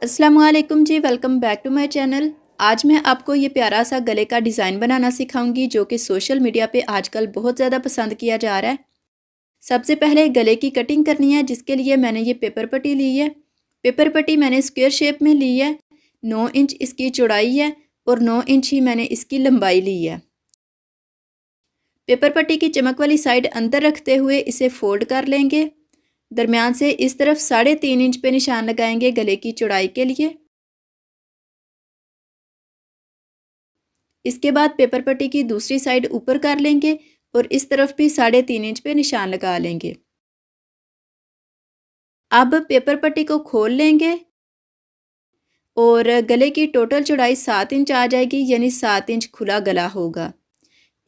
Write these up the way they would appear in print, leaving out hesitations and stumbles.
अस्सलामुअलैकुम जी, welcome back to my channel. आज मैं आपको ये प्यारा सा गले का डिज़ाइन बनाना सिखाऊंगी जो कि सोशल मीडिया पे आजकल बहुत ज़्यादा पसंद किया जा रहा है। सबसे पहले गले की कटिंग करनी है, जिसके लिए मैंने ये पेपर पट्टी ली है। पेपर पट्टी मैंने स्क्वायर शेप में ली है। 9 इंच इसकी चौड़ाई है और 9 इंच ही मैंने इसकी लंबाई ली है। पेपर पट्टी की चमक वाली साइड अंदर रखते हुए इसे फोल्ड कर लेंगे। दरमियान से इस तरफ 3.5 इंच पे निशान लगाएंगे गले की चौड़ाई के लिए। इसके बाद पेपर पट्टी की दूसरी साइड ऊपर कर लेंगे और इस तरफ भी 3.5 इंच पे निशान लगा लेंगे। अब पेपर पट्टी को खोल लेंगे और गले की टोटल चौड़ाई 7 इंच आ जाएगी, यानी 7 इंच खुला गला होगा।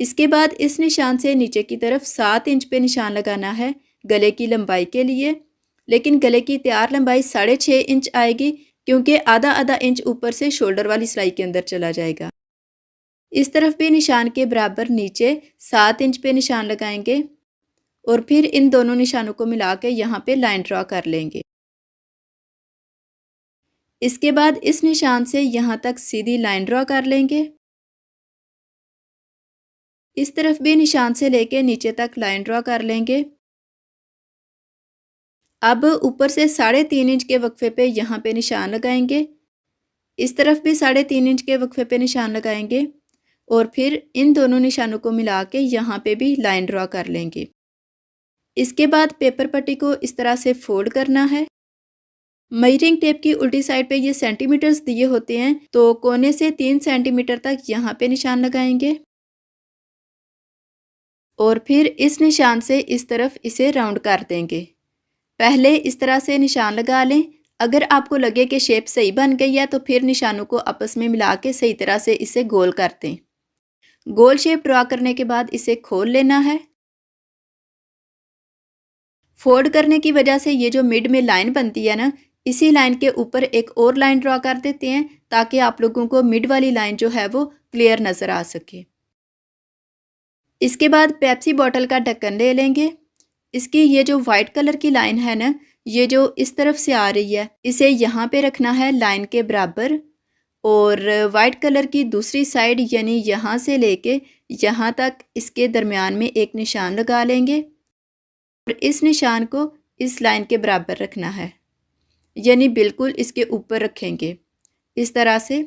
इसके बाद इस निशान से नीचे की तरफ 7 इंच पे निशान लगाना है गले की लंबाई के लिए, लेकिन गले की तैयार लंबाई 6.5 इंच आएगी, क्योंकि आधा आधा इंच ऊपर से शोल्डर वाली सिलाई के अंदर चला जाएगा। इस तरफ भी निशान के बराबर नीचे 7 इंच पे निशान लगाएंगे और फिर इन दोनों निशानों को मिला के यहाँ पे लाइन ड्रॉ कर लेंगे। इसके बाद इस निशान से यहाँ तक सीधी लाइन ड्रॉ कर लेंगे। इस तरफ भी निशान से लेके नीचे तक लाइन ड्रॉ कर लेंगे। अब ऊपर से 3.5 इंच के वक्फे पे यहाँ पे निशान लगाएंगे। इस तरफ भी 3.5 इंच के वक्फे पे निशान लगाएंगे और फिर इन दोनों निशानों को मिला के यहाँ पे भी लाइन ड्रॉ कर लेंगे। इसके बाद पेपर पट्टी को इस तरह से फोल्ड करना है। मेजरिंग टेप की उल्टी साइड पे ये सेंटीमीटर्स दिए होते हैं, तो कोने से 3 सेंटीमीटर तक यहाँ पे निशान लगाएंगे और फिर इस निशान से इस तरफ इसे राउंड कर देंगे। पहले इस तरह से निशान लगा लें। अगर आपको लगे कि शेप सही बन गई है तो फिर निशानों को आपस में मिला के सही तरह से इसे गोल कर दें। गोल शेप ड्रॉ करने के बाद इसे खोल लेना है। फोल्ड करने की वजह से ये जो मिड में लाइन बनती है ना, इसी लाइन के ऊपर एक और लाइन ड्रॉ कर देते हैं ताकि आप लोगों को मिड वाली लाइन जो है वो क्लियर नज़र आ सके। इसके बाद पेप्सी बॉटल का ढक्कन ले लेंगे। इसकी ये जो वाइट कलर की लाइन है ना, ये जो इस तरफ से आ रही है, इसे यहाँ पे रखना है लाइन के बराबर और वाइट कलर की दूसरी साइड यानी यहाँ से लेके यहाँ तक इसके दरमियान में एक निशान लगा लेंगे और इस निशान को इस लाइन के बराबर रखना है, यानी बिल्कुल इसके ऊपर रखेंगे इस तरह से।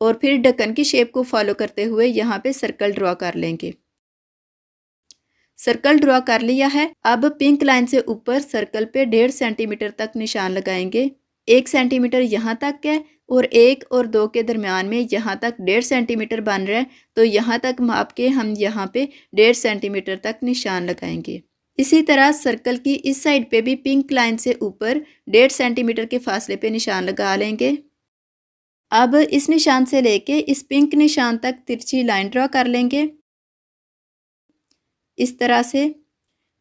और फिर ढक्कन की शेप को फॉलो करते हुए यहाँ पे सर्कल ड्रॉ कर लेंगे। सर्कल ड्रॉ कर लिया है। अब पिंक लाइन से ऊपर सर्कल पे 1.5 सेंटीमीटर तक निशान लगाएंगे। 1 सेंटीमीटर यहाँ तक है और 1 और 2 के दरमियान में यहाँ तक 1.5 सेंटीमीटर बन रहा है, तो यहाँ तक माप के हम यहाँ पे 1.5 सेंटीमीटर तक निशान लगाएंगे। इसी तरह सर्कल की इस साइड पे भी पिंक लाइन से ऊपर 1.5 सेंटीमीटर के फासले पे निशान लगा लेंगे। अब इस निशान से लेके इस पिंक निशान तक तिरछी लाइन ड्रॉ कर लेंगे इस तरह से।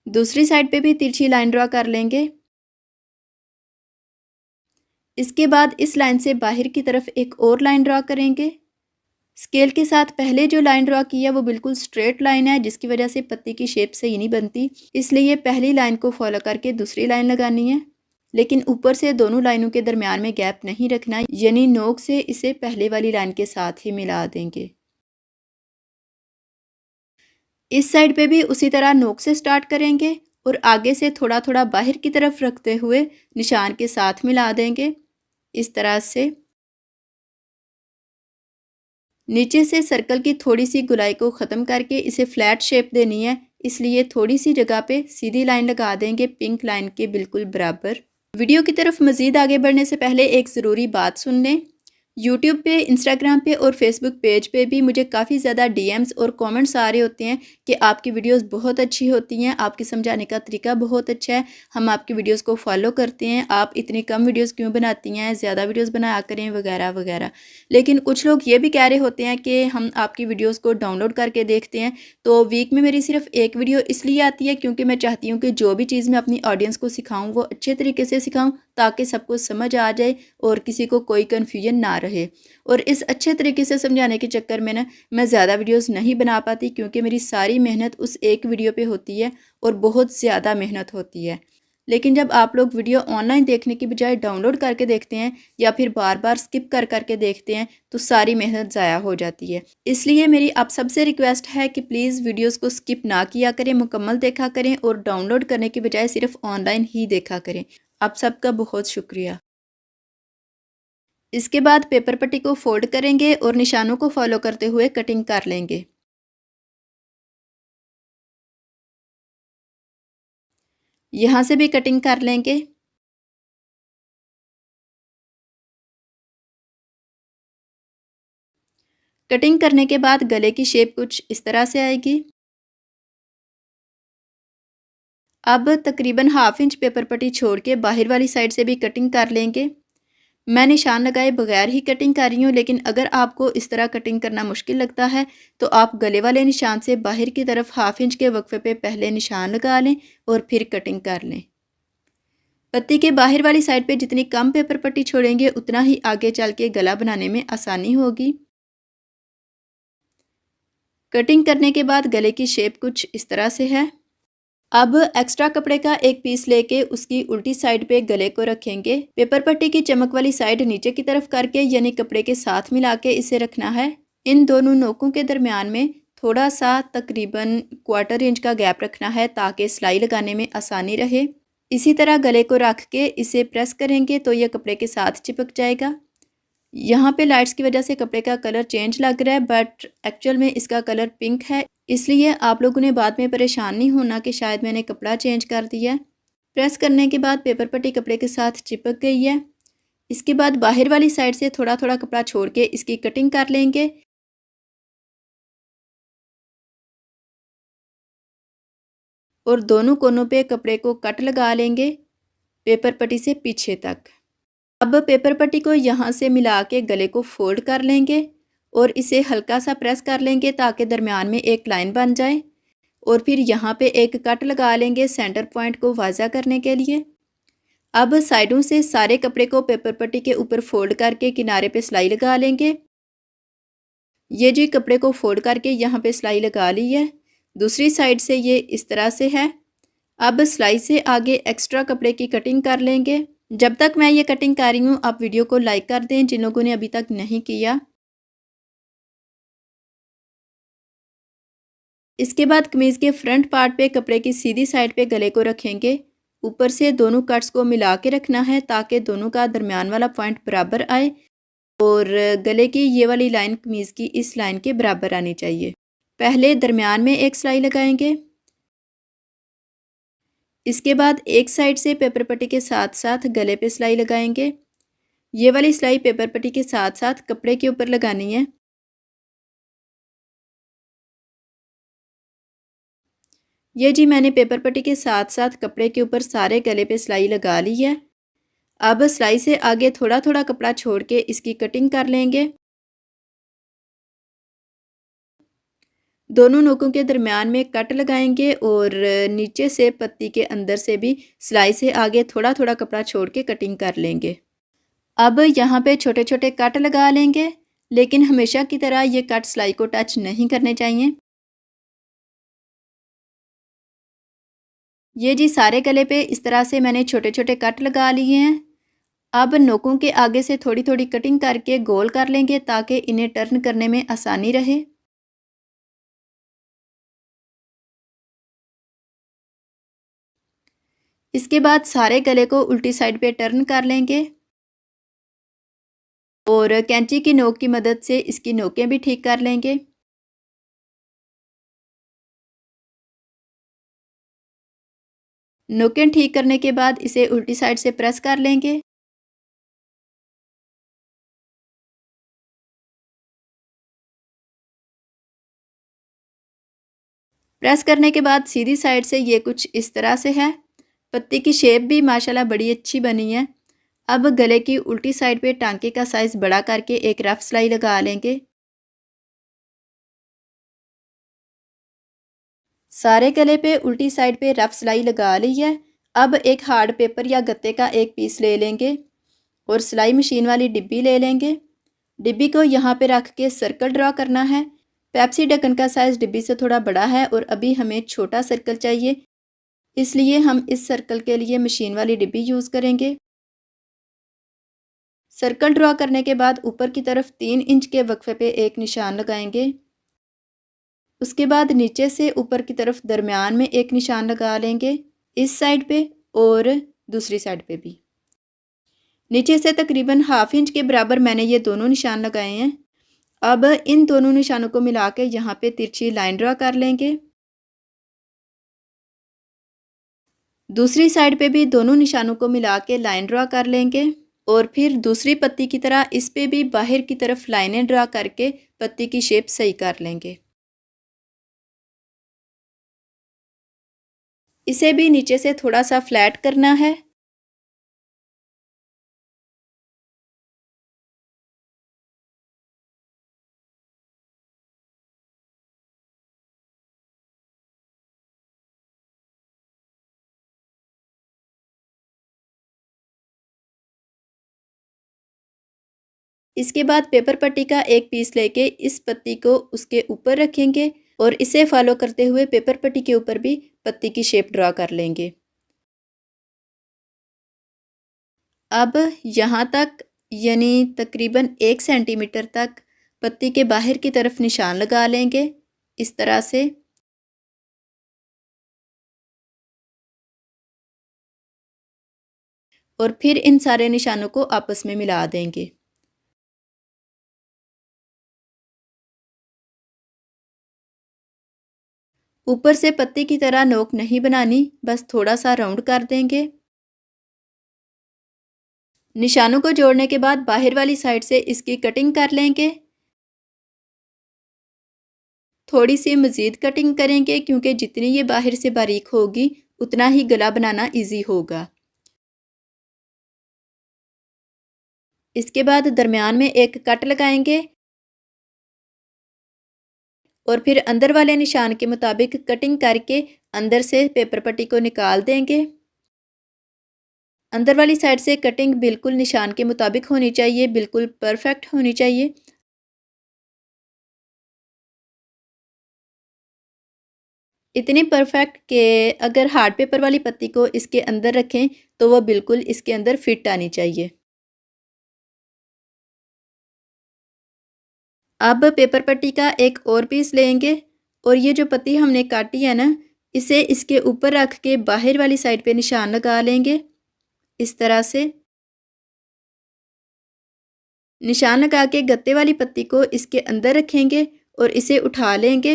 दूसरी साइड पे भी तिरछी लाइन ड्रॉ कर लेंगे। इसके बाद इस लाइन से बाहर की तरफ एक और लाइन ड्रॉ करेंगे। स्केल के साथ पहले जो लाइन ड्रॉ की है वो बिल्कुल स्ट्रेट लाइन है, जिसकी वजह से पत्ती की शेप सही नहीं बनती, इसलिए पहली लाइन को फॉलो करके दूसरी लाइन लगानी है, लेकिन ऊपर से दोनों लाइनों के दरमियान में गैप नहीं रखना, यानी नोक से इसे पहले वाली लाइन के साथ ही मिला देंगे। इस साइड पे भी उसी तरह नोक से स्टार्ट करेंगे और आगे से थोड़ा थोड़ा बाहर की तरफ रखते हुए निशान के साथ मिला देंगे इस तरह से। नीचे से सर्कल की थोड़ी सी गुलाई को ख़त्म करके इसे फ्लैट शेप देनी है, इसलिए थोड़ी सी जगह पे सीधी लाइन लगा देंगे पिंक लाइन के बिल्कुल बराबर। वीडियो की तरफ मज़ीद आगे बढ़ने से पहले एक ज़रूरी बात सुन लें। यूट्यूब पे, इंस्टाग्राम पे और फेसबुक पेज पे भी मुझे काफ़ी ज़्यादा डीएम्स और कमेंट्स आ रहे होते हैं कि आपकी वीडियोस बहुत अच्छी होती हैं, आपके समझाने का तरीका बहुत अच्छा है, हम आपकी वीडियोस को फॉलो करते हैं, आप इतनी कम वीडियोस क्यों बनाती हैं, ज़्यादा वीडियोस बनाया करें वगैरह वगैरह। लेकिन कुछ लोग ये भी कह रहे होते हैं कि हम आपकी वीडियोज़ को डाउनलोड करके देखते हैं, तो वीक में मेरी सिर्फ एक वीडियो इसलिए आती है क्योंकि मैं चाहती हूँ कि जो भी चीज़ मैं अपनी ऑडियंस को सिखाऊँ वो अच्छे तरीके से सिखाऊँ, ताकि सबको समझ आ जाए और किसी को कोई कन्फ्यूजन ना रहे। और इस अच्छे तरीके से समझाने के चक्कर में ना मैं ज़्यादा वीडियोस नहीं बना पाती, क्योंकि मेरी सारी मेहनत उस एक वीडियो पे होती है और बहुत ज़्यादा मेहनत होती है। लेकिन जब आप लोग वीडियो ऑनलाइन देखने की बजाय डाउनलोड करके देखते हैं या फिर बार बार स्किप कर करके देखते हैं तो सारी मेहनत ज़ाया हो जाती है। इसलिए मेरी आप सबसे रिक्वेस्ट है कि प्लीज़ वीडियोस को स्किप ना किया करें, मुकम्मल देखा करें और डाउनलोड करने की बजाय सिर्फ ऑनलाइन ही देखा करें। आप सबका बहुत शुक्रिया। इसके बाद पेपर पट्टी को फोल्ड करेंगे और निशानों को फॉलो करते हुए कटिंग कर लेंगे। यहाँ से भी कटिंग कर लेंगे। कटिंग करने के बाद गले की शेप कुछ इस तरह से आएगी। अब तकरीबन हाफ इंच पेपर पट्टी छोड़ के बाहर वाली साइड से भी कटिंग कर लेंगे। मैं निशान लगाए बगैर ही कटिंग कर रही हूँ, लेकिन अगर आपको इस तरह कटिंग करना मुश्किल लगता है तो आप गले वाले निशान से बाहर की तरफ हाफ इंच के वक्फे पे पहले निशान लगा लें और फिर कटिंग कर लें। पत्ती के बाहर वाली साइड पे जितनी कम पेपर पट्टी छोड़ेंगे उतना ही आगे चल के गला बनाने में आसानी होगी। कटिंग करने के बाद गले की शेप कुछ इस तरह से है। अब एक्स्ट्रा कपड़े का एक पीस लेके उसकी उल्टी साइड पे गले को रखेंगे। पेपर पट्टी की चमक वाली साइड नीचे की तरफ करके यानी कपड़े के साथ मिला के इसे रखना है। इन दोनों नोकों के दरमियान में थोड़ा सा तकरीबन क्वार्टर इंच का गैप रखना है ताकि सिलाई लगाने में आसानी रहे। इसी तरह गले को रख के इसे प्रेस करेंगे तो यह कपड़े के साथ चिपक जाएगा। यहाँ पे लाइट्स की वजह से कपड़े का कलर चेंज लग रहा है, बट एक्चुअल में इसका कलर पिंक है, इसलिए आप लोगों ने बाद में परेशान नहीं होना कि शायद मैंने कपड़ा चेंज कर दिया। प्रेस करने के बाद पेपर पट्टी कपड़े के साथ चिपक गई है। इसके बाद बाहर वाली साइड से थोड़ा थोड़ा कपड़ा छोड़ के इसकी कटिंग कर लेंगे और दोनों कोनों पे कपड़े को कट लगा लेंगे पेपर पट्टी से पीछे तक। अब पेपर पट्टी को यहाँ से मिला के गले को फोल्ड कर लेंगे और इसे हल्का सा प्रेस कर लेंगे ताकि दरमियान में एक लाइन बन जाए और फिर यहाँ पे एक कट लगा लेंगे सेंटर पॉइंट को वाज़ा करने के लिए। अब साइडों से सारे कपड़े को पेपर पट्टी के ऊपर फोल्ड करके किनारे पे सिलाई लगा लेंगे। ये जी कपड़े को फोल्ड करके यहाँ पे सिलाई लगा ली है। दूसरी साइड से ये इस तरह से है। अब सिलाई से आगे एक्स्ट्रा कपड़े की कटिंग कर लेंगे। जब तक मैं ये कटिंग कर रही हूँ आप वीडियो को लाइक कर दें जिन लोगों ने अभी तक नहीं किया। इसके बाद कमीज़ के फ्रंट पार्ट पे कपड़े की सीधी साइड पे गले को रखेंगे। ऊपर से दोनों कट्स को मिला के रखना है ताकि दोनों का दरमियान वाला पॉइंट बराबर आए और गले की ये वाली लाइन कमीज़ की इस लाइन के बराबर आनी चाहिए। पहले दरमियान में एक सिलाई लगाएंगे। इसके बाद एक साइड से पेपर पट्टी के साथ साथ गले पे सिलाई लगाएंगे। ये वाली सिलाई पेपर पट्टी के साथ साथ कपड़े के ऊपर लगानी है। ये जी मैंने पेपर पट्टी के साथ साथ कपड़े के ऊपर सारे गले पे सिलाई लगा ली है। अब सिलाई से आगे थोड़ा थोड़ा कपड़ा छोड़ के इसकी कटिंग कर लेंगे। दोनों नोकों के दरमियान में कट लगाएंगे और नीचे से पत्ती के अंदर से भी सिलाई से आगे थोड़ा थोड़ा कपड़ा छोड़ के कटिंग कर लेंगे। अब यहाँ पे छोटे छोटे कट लगा लेंगे, लेकिन हमेशा की तरह ये कट सिलाई को टच नहीं करने चाहिए। ये जी सारे गले पे इस तरह से मैंने छोटे छोटे कट लगा लिए हैं। अब नोकों के आगे से थोड़ी थोड़ी कटिंग करके गोल कर लेंगे ताकि इन्हें टर्न करने में आसानी रहे। इसके बाद सारे गले को उल्टी साइड पे टर्न कर लेंगे और कैंची की नोक की मदद से इसकी नोकें भी ठीक कर लेंगे। नोकें ठीक करने के बाद इसे उल्टी साइड से प्रेस कर लेंगे। प्रेस करने के बाद सीधी साइड से ये कुछ इस तरह से है। पत्ती की शेप भी माशाल्लाह बड़ी अच्छी बनी है। अब गले की उल्टी साइड पे टांके का साइज़ बड़ा करके एक रफ सिलाई लगा लेंगे। सारे गले पे उल्टी साइड पे रफ सिलाई लगा ली है। अब एक हार्ड पेपर या गत्ते का एक पीस ले लेंगे और सिलाई मशीन वाली डिब्बी ले लेंगे। डिब्बी को यहाँ पे रख के सर्कल ड्रा करना है। पेप्सी ढक्कन का साइज़ डिब्बी से थोड़ा बड़ा है और अभी हमें छोटा सर्कल चाहिए। इसलिए हम इस सर्कल के लिए मशीन वाली डिब्बी यूज़ करेंगे। सर्कल ड्रॉ करने के बाद ऊपर की तरफ 3 इंच के वक्फे पे एक निशान लगाएंगे। उसके बाद नीचे से ऊपर की तरफ दरमियान में एक निशान लगा लेंगे, इस साइड पे और दूसरी साइड पे भी। नीचे से तकरीबन हाफ इंच के बराबर मैंने ये दोनों निशान लगाए हैं। अब इन दोनों निशानों को मिला के यहाँ पे तिरछी लाइन ड्रा कर लेंगे। दूसरी साइड पे भी दोनों निशानों को मिला के लाइन ड्रा कर लेंगे और फिर दूसरी पत्ती की तरह इस पे भी बाहर की तरफ लाइनें ड्रा करके पत्ती की शेप सही कर लेंगे। इसे भी नीचे से थोड़ा सा फ्लैट करना है। इसके बाद पेपर पट्टी का एक पीस लेके इस पत्ती को उसके ऊपर रखेंगे और इसे फॉलो करते हुए पेपर पट्टी के ऊपर भी पत्ती की शेप ड्रा कर लेंगे। अब यहाँ तक यानी तकरीबन 1 सेंटीमीटर तक पत्ती के बाहर की तरफ निशान लगा लेंगे इस तरह से। और फिर इन सारे निशानों को आपस में मिला देंगे। ऊपर से पत्ती की तरह नोक नहीं बनानी, बस थोड़ा सा राउंड कर देंगे। निशानों को जोड़ने के बाद बाहर वाली साइड से इसकी कटिंग कर लेंगे। थोड़ी सी मज़ीद कटिंग करेंगे क्योंकि जितनी ये बाहर से बारीक होगी उतना ही गला बनाना इजी होगा। इसके बाद दरमियान में एक कट लगाएंगे और फिर अंदर वाले निशान के मुताबिक कटिंग करके अंदर से पेपर पट्टी को निकाल देंगे। अंदर वाली साइड से कटिंग बिल्कुल निशान के मुताबिक होनी चाहिए, बिल्कुल परफेक्ट होनी चाहिए। इतनी परफेक्ट कि अगर हार्ड पेपर वाली पत्ती को इसके अंदर रखें तो वो बिल्कुल इसके अंदर फिट आनी चाहिए। अब पेपर पट्टी का एक और पीस लेंगे और ये जो पत्ती हमने काटी है ना, इसे इसके ऊपर रख के बाहर वाली साइड पे निशान लगा लेंगे इस तरह से। निशान लगा के गत्ते वाली पत्ती को इसके अंदर रखेंगे और इसे उठा लेंगे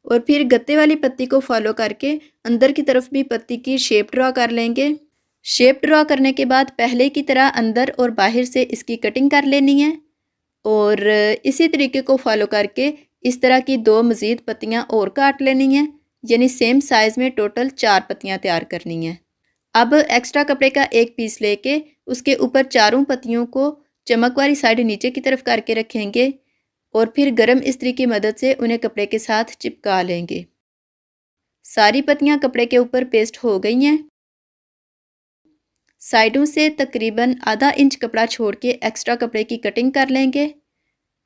और फिर गत्ते वाली पत्ती को फॉलो करके अंदर की तरफ भी पत्ती की शेप ड्रॉ कर लेंगे। शेप ड्रॉ करने के बाद पहले की तरह अंदर और बाहर से इसकी कटिंग कर लेनी है और इसी तरीके को फॉलो करके इस तरह की 2 मज़ीद पत्तियां और काट लेनी है, यानी सेम साइज़ में टोटल 4 पत्तियां तैयार करनी है। अब एक्स्ट्रा कपड़े का एक पीस लेके उसके ऊपर चारों पत्तियों को चमक वाली साइड नीचे की तरफ करके रखेंगे और फिर गर्म इस्त्री की मदद से उन्हें कपड़े के साथ चिपका लेंगे। सारी पत्तियां कपड़े के ऊपर पेस्ट हो गई हैं। साइडों से तकरीबन आधा इंच कपड़ा छोड़ के एक्स्ट्रा कपड़े की कटिंग कर लेंगे।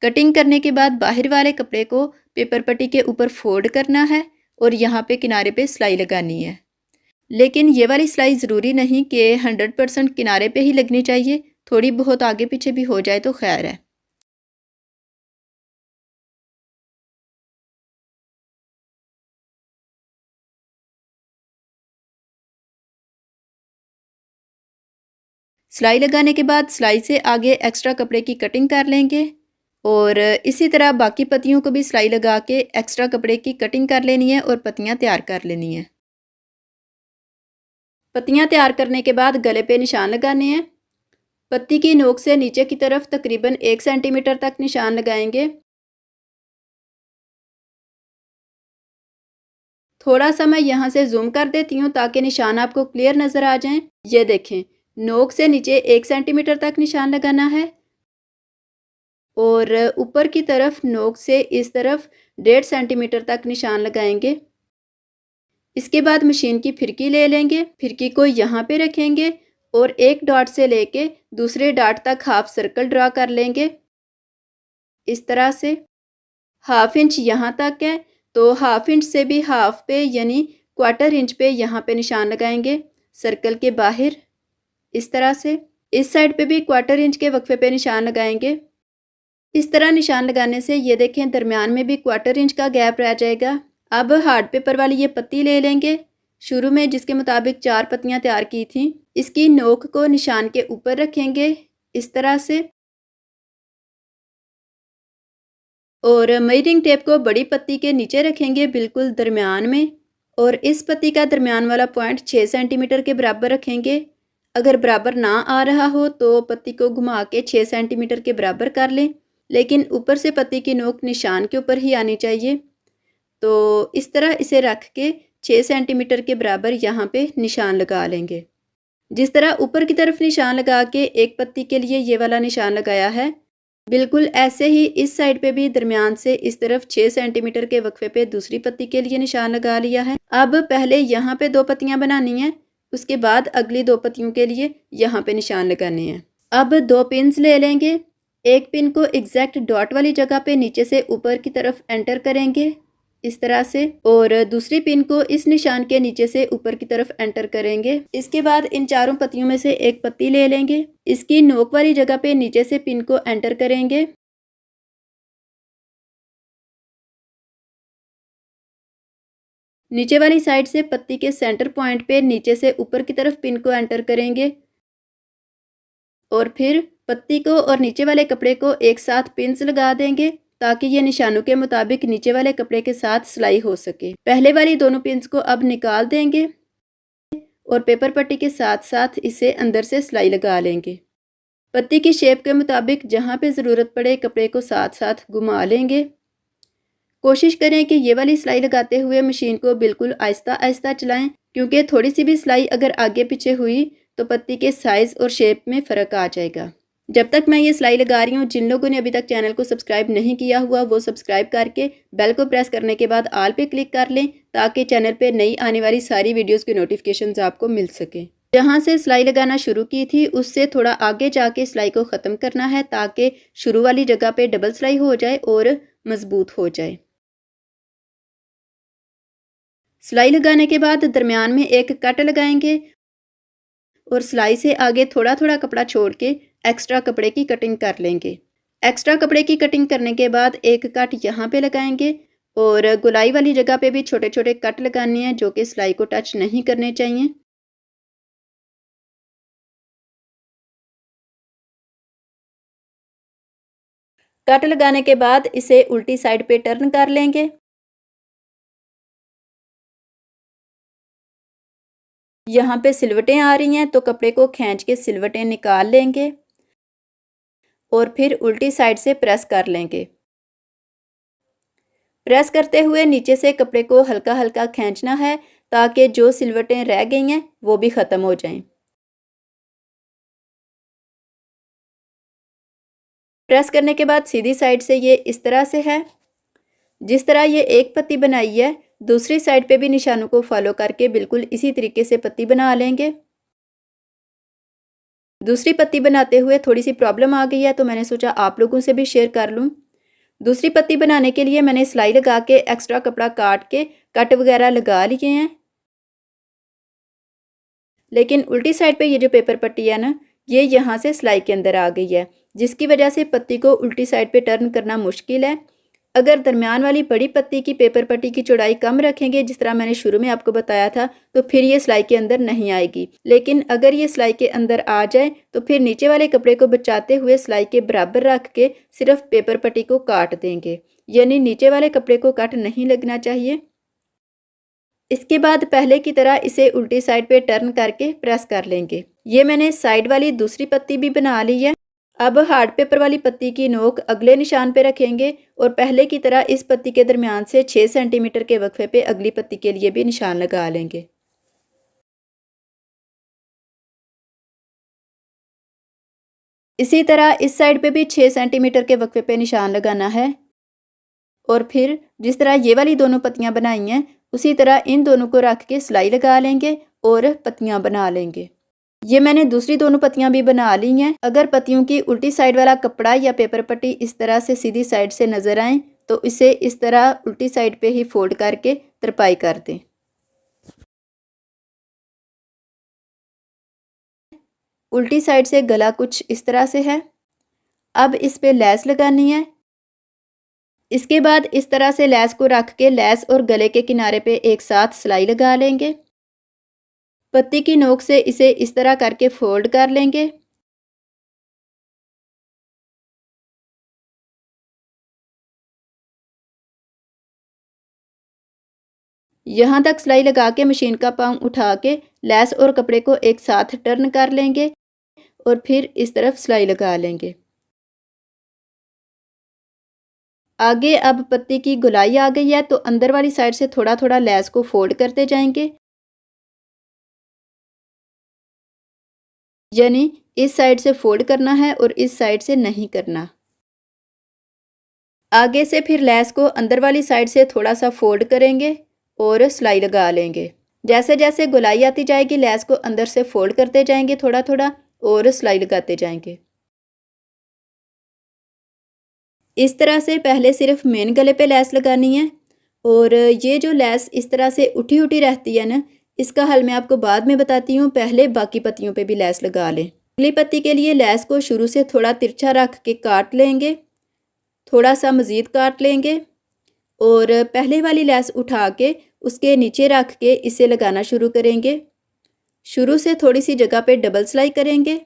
कटिंग करने के बाद बाहर वाले कपड़े को पेपर पट्टी के ऊपर फोल्ड करना है और यहाँ पे किनारे पे सिलाई लगानी है। लेकिन ये वाली सिलाई ज़रूरी नहीं कि 100% किनारे पे ही लगनी चाहिए, थोड़ी बहुत आगे पीछे भी हो जाए तो खैर है। सिलाई लगाने के बाद सिलाई से आगे एक्स्ट्रा कपड़े की कटिंग कर लेंगे और इसी तरह बाकी पत्तियों को भी सिलाई लगा के एक्स्ट्रा कपड़े की कटिंग कर लेनी है और पत्तियां तैयार कर लेनी है। पत्तियां तैयार करने के बाद गले पे निशान लगाने हैं। पत्ती की नोक से नीचे की तरफ तकरीबन 1 सेंटीमीटर तक निशान लगाएंगे। थोड़ा सा मैं यहाँ से जूम कर देती हूँ ताकि निशान आपको क्लियर नज़र आ जाएं। ये देखें, नोक से नीचे 1 सेंटीमीटर तक निशान लगाना है और ऊपर की तरफ नोक से इस तरफ 1.5 सेंटीमीटर तक निशान लगाएंगे। इसके बाद मशीन की फिरकी ले लेंगे, फिरकी को यहाँ पे रखेंगे और एक डॉट से लेके दूसरे डॉट तक हाफ सर्कल ड्रा कर लेंगे इस तरह से। हाफ इंच यहाँ तक है तो हाफ इंच से भी हाफ पे यानी 1/4 इंच पे यहाँ पे निशान लगाएंगे सर्कल के बाहर इस तरह से। इस साइड पे भी 1/4 इंच के वक्फे पे निशान लगाएंगे। इस तरह निशान लगाने से ये देखें दरमियान में भी 1/4 इंच का गैप रह जाएगा। अब हार्ड पेपर वाली ये पत्ती ले लेंगे, शुरू में जिसके मुताबिक 4 पत्तियां तैयार की थी। इसकी नोक को निशान के ऊपर रखेंगे इस तरह से, और मेजरिंग टेप को बड़ी पत्ती के नीचे रखेंगे बिल्कुल दरमियान में, और इस पत्ती का दरमियान वाला पॉइंट 6 सेंटीमीटर के बराबर रखेंगे। अगर बराबर ना आ रहा हो तो पत्ती को घुमा के 6 सेंटीमीटर के बराबर कर लें, लेकिन ऊपर से पत्ती की नोक निशान के ऊपर ही आनी चाहिए। तो इस तरह इसे रख के 6 सेंटीमीटर के बराबर यहाँ पे निशान लगा लेंगे। जिस तरह ऊपर की तरफ निशान लगा के एक पत्ती के लिए ये वाला निशान लगाया है, बिल्कुल ऐसे ही इस साइड पे भी दरमियान से इस तरफ 6 सेंटीमीटर के वक्फे पे दूसरी पत्ती के लिए निशान लगा लिया है। अब पहले यहाँ पे 2 पत्तियां बनानी है, उसके बाद अगली 2 पत्तियों के लिए यहाँ पे निशान लगाने हैं। अब 2 पिन्स ले लेंगे, एक पिन को एग्जैक्ट डॉट वाली जगह पे नीचे से ऊपर की तरफ एंटर करेंगे इस तरह से, और दूसरी पिन को इस निशान के नीचे से ऊपर की तरफ एंटर करेंगे। इसके बाद इन चारों पत्तियों में से एक पत्ती ले लेंगे, इसकी नोक वाली जगह पे नीचे से पिन को एंटर करेंगे। नीचे वाली साइड से पत्ती के सेंटर पॉइंट पे नीचे से ऊपर की तरफ पिन को एंटर करेंगे, और फिर पत्ती को और नीचे वाले कपड़े को एक साथ पिन्स लगा देंगे ताकि ये निशानों के मुताबिक नीचे वाले कपड़े के साथ सिलाई हो सके। पहले वाली दोनों पिन्स को अब निकाल देंगे और पेपर पट्टी के साथ साथ इसे अंदर से सिलाई लगा लेंगे। पत्ती की शेप के मुताबिक जहाँ पे ज़रूरत पड़े कपड़े को साथ साथ घुमा लेंगे। कोशिश करें कि ये वाली सिलाई लगाते हुए मशीन को बिल्कुल आहिस्ता आहिस्ता चलाएं, क्योंकि थोड़ी सी भी सिलाई अगर आगे पीछे हुई तो पत्ती के साइज़ और शेप में फ़र्क आ जाएगा। जब तक मैं ये सिलाई लगा रही हूँ, जिन लोगों ने अभी तक चैनल को सब्सक्राइब नहीं किया हुआ वो सब्सक्राइब करके बेल को प्रेस करने के बाद ऑल पे क्लिक कर लें, ताकि चैनल पे नई आने वाली सारी वीडियोस की नोटिफिकेशंस आपको मिल सके। जहाँ से सिलाई लगाना शुरू की थी उससे थोड़ा आगे जाके सिलाई को ख़त्म करना है, ताकि शुरू वाली जगह पे डबल सिलाई हो जाए और मजबूत हो जाए। सिलाई लगाने के बाद दरमियान में एक कट लगाएंगे और सिलाई से आगे थोड़ा थोड़ा कपड़ा छोड़ के एक्स्ट्रा कपड़े की कटिंग कर लेंगे। एक्स्ट्रा कपड़े की कटिंग करने के बाद एक कट यहाँ पे लगाएंगे, और गुलाई वाली जगह पे भी छोटे छोटे कट लगाने हैं जो कि सिलाई को टच नहीं करने चाहिए। कट लगाने के बाद इसे उल्टी साइड पे टर्न कर लेंगे। यहाँ पे सिलवटें आ रही हैं तो कपड़े को खींच के सिलवटें निकाल लेंगे और फिर उल्टी साइड से प्रेस कर लेंगे। प्रेस करते हुए नीचे से कपड़े को हल्का हल्का खींचना है ताकि जो सिलवटें रह गई हैं वो भी ख़त्म हो जाएं। प्रेस करने के बाद सीधी साइड से ये इस तरह से है। जिस तरह ये एक पत्ती बनाई है, दूसरी साइड पे भी निशानों को फॉलो करके बिल्कुल इसी तरीके से पत्ती बना लेंगे। दूसरी पत्ती बनाते हुए थोड़ी सी प्रॉब्लम आ गई है तो मैंने सोचा आप लोगों से भी शेयर कर लूँ। दूसरी पत्ती बनाने के लिए मैंने सिलाई लगा के एक्स्ट्रा कपड़ा काट के कट वगैरह लगा लिए हैं, लेकिन उल्टी साइड पे ये जो पेपर पट्टी है ना, ये यहाँ से सिलाई के अंदर आ गई है, जिसकी वजह से पत्ती को उल्टी साइड पे टर्न करना मुश्किल है। अगर दरमियान वाली बड़ी पत्ती की पेपर पट्टी की चौड़ाई कम रखेंगे, जिस तरह मैंने शुरू में आपको बताया था, तो फिर ये सिलाई के अंदर नहीं आएगी। लेकिन अगर ये सिलाई के अंदर आ जाए तो फिर नीचे वाले कपड़े को बचाते हुए सिलाई के बराबर रख के सिर्फ पेपर पट्टी को काट देंगे, यानी नीचे वाले कपड़े को कट नहीं लगना चाहिए। इसके बाद पहले की तरह इसे उल्टी साइड पे टर्न करके प्रेस कर लेंगे। ये मैंने साइड वाली दूसरी पत्ती भी बना ली है। अब हार्ड पेपर वाली पत्ती की नोक अगले निशान पे रखेंगे और पहले की तरह इस पत्ती के दरमियान से 6 सेंटीमीटर के वक्फे पे अगली पत्ती के लिए भी निशान लगा लेंगे। इसी तरह इस साइड पे भी 6 सेंटीमीटर के वक्फे पे निशान लगाना है, और फिर जिस तरह ये वाली दोनों पत्तियां बनाई हैं उसी तरह इन दोनों को रख के सिलाई लगा लेंगे और पत्तियां बना लेंगे। ये मैंने दूसरी दोनों पत्तियां भी बना ली हैं। अगर पत्तियों की उल्टी साइड वाला कपड़ा या पेपर पट्टी इस तरह से सीधी साइड से नज़र आए तो इसे इस तरह उल्टी साइड पे ही फोल्ड करके तरपाई कर दें। उल्टी साइड से गला कुछ इस तरह से है। अब इस पे लैस लगानी है। इसके बाद इस तरह से लैस को रख के लैस और गले के किनारे पे एक साथ सिलाई लगा लेंगे। पत्ती की नोक से इसे इस तरह करके फोल्ड कर लेंगे। यहाँ तक सिलाई लगा के मशीन का पाँव उठा के लैस और कपड़े को एक साथ टर्न कर लेंगे और फिर इस तरफ सिलाई लगा लेंगे। आगे अब पत्ती की गोलाई आ गई है तो अंदर वाली साइड से थोड़ा थोड़ा लैस को फोल्ड करते जाएंगे, यानी इस साइड से फोल्ड करना है और इस साइड से नहीं करना। आगे से फिर लैस को अंदर वाली साइड से थोड़ा सा फोल्ड करेंगे और सिलाई लगा लेंगे। जैसे जैसे गोलाई आती जाएगी लैस को अंदर से फोल्ड करते जाएंगे थोड़ा थोड़ा और सिलाई लगाते जाएंगे। इस तरह से पहले सिर्फ मेन गले पे लैस लगानी है और ये जो लैस इस तरह से उठी उठी रहती है ना, इसका हल मैं आपको बाद में बताती हूँ। पहले बाकी पत्तियों पे भी लैस लगा लें। अगली पत्ती के लिए लैस को शुरू से थोड़ा तिरछा रख के काट लेंगे, थोड़ा सा मज़ीद काट लेंगे और पहले वाली लैस उठा के उसके नीचे रख के इसे लगाना शुरू करेंगे। शुरू से थोड़ी सी जगह पे डबल सिलाई करेंगे।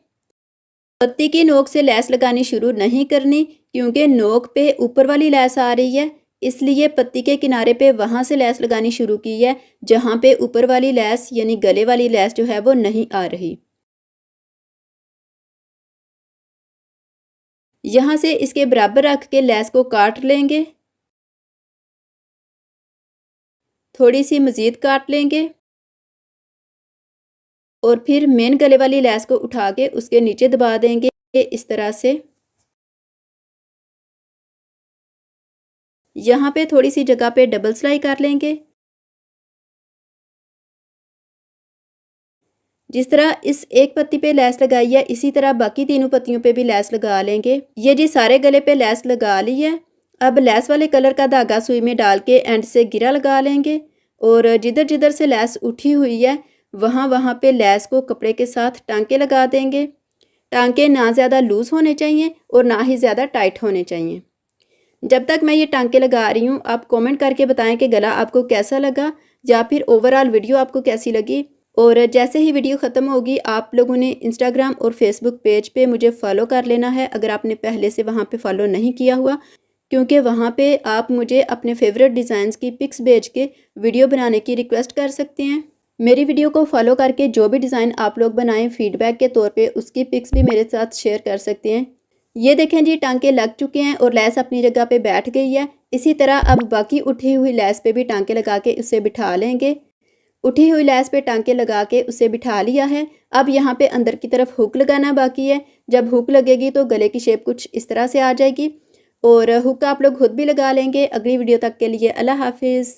पत्ती की नोक से लैस लगानी शुरू नहीं करनी क्योंकि नोक पे ऊपर वाली लैस आ रही है, इसलिए पत्ती के किनारे पे वहाँ से लैस लगानी शुरू की है जहाँ पे ऊपर वाली लैस यानी गले वाली लैस जो है वो नहीं आ रही। यहाँ से इसके बराबर रख के लैस को काट लेंगे, थोड़ी सी मज़ीद काट लेंगे और फिर मेन गले वाली लैस को उठा के उसके नीचे दबा देंगे इस तरह से। यहाँ पे थोड़ी सी जगह पे डबल सिलाई कर लेंगे। जिस तरह इस एक पत्ती पे लैस लगाई है इसी तरह बाकी तीनों पत्तियों पे भी लैस लगा लेंगे। ये जी सारे गले पे लैस लगा ली है। अब लैस वाले कलर का धागा सुई में डाल के एंड से गिरा लगा लेंगे और जिधर जिधर से लैस उठी हुई है वहाँ वहाँ पे लैस को कपड़े के साथ टांके लगा देंगे। टांके ना ज़्यादा लूज़ होने चाहिए और ना ही ज़्यादा टाइट होने चाहिए। जब तक मैं ये टांके लगा रही हूँ आप कमेंट करके बताएं कि गला आपको कैसा लगा या फिर ओवरऑल वीडियो आपको कैसी लगी। और जैसे ही वीडियो ख़त्म होगी आप लोगों ने इंस्टाग्राम और फेसबुक पेज पे मुझे फ़ॉलो कर लेना है अगर आपने पहले से वहाँ पे फ़ॉलो नहीं किया हुआ, क्योंकि वहाँ पे आप मुझे अपने फेवरेट डिज़ाइंस की पिक्स भेज के वीडियो बनाने की रिक्वेस्ट कर सकते हैं। मेरी वीडियो को फॉलो करके जो भी डिज़ाइन आप लोग बनाएं फीडबैक के तौर पे उसकी पिक्स भी मेरे साथ शेयर कर सकते हैं। ये देखें जी टांके लग चुके हैं और लैस अपनी जगह पे बैठ गई है। इसी तरह अब बाकी उठी हुई लैस पे भी टांके लगा के उसे बिठा लेंगे। उठी हुई लैस पे टांके लगा के उसे बिठा लिया है। अब यहाँ पे अंदर की तरफ हुक लगाना बाकी है। जब हुक लगेगी तो गले की शेप कुछ इस तरह से आ जाएगी और हुक आप लोग खुद भी लगा लेंगे। अगली वीडियो तक के लिए अल्लाह हाफिज़।